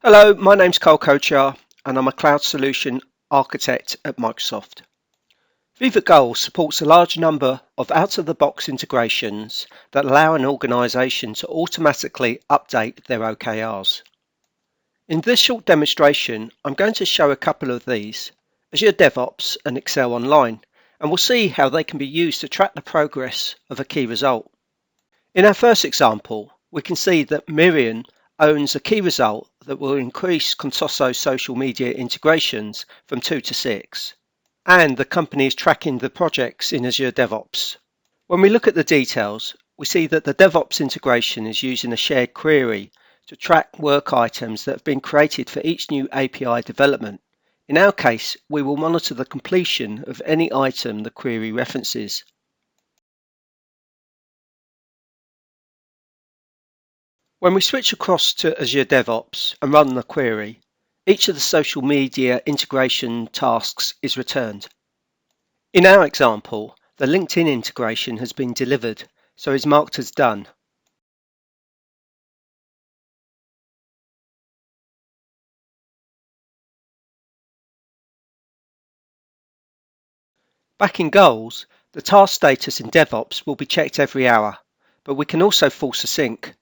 Hello, my name's Carl Kochar and I'm a Cloud Solution Architect at Microsoft. Viva Goals supports a large number of out-of-the-box integrations that allow an organization to automatically update their OKRs. In this short demonstration, I'm going to show a couple of these, Azure DevOps and Excel Online, and we'll see how they can be used to track the progress of a key result. In our first example, we can see that Miriam owns a key result that will increase Contoso's social media integrations from 2 to 6, and the company is tracking the projects in Azure DevOps. When we look at the details, we see that the DevOps integration is using a shared query to track work items that have been created for each new API development. In our case, we will monitor the completion of any item the query references. When we switch across to Azure DevOps and run the query, each of the social media integration tasks is returned. In our example, the LinkedIn integration has been delivered, so is marked as done. Back in Goals, the task status in DevOps will be checked every hour, but we can also force a sync.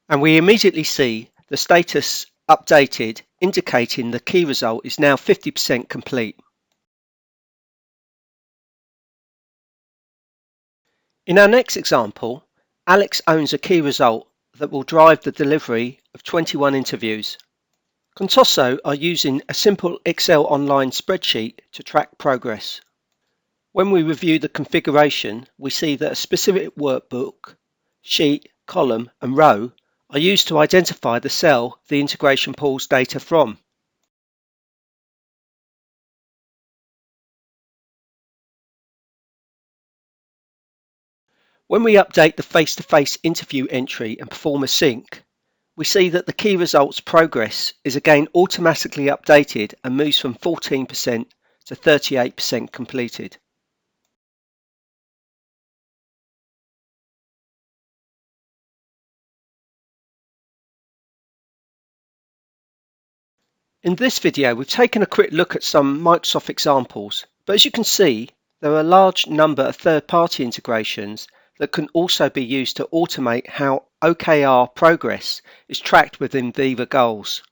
And we immediately see the status updated, indicating the key result is now 50% complete. In our next example, Alex owns a key result that will drive the delivery of 21 interviews. Contoso are using a simple Excel Online spreadsheet to track progress. When we review the configuration, we see that a specific workbook, sheet, column and row are used to identify the cell the integration pulls data from. When we update the face-to-face interview entry and perform a sync, we see that the key results progress is again automatically updated and moves from 14% to 38% completed. In this video, we've taken a quick look at some Microsoft examples, but as you can see, there are a large number of third-party integrations that can also be used to automate how OKR progress is tracked within Viva Goals.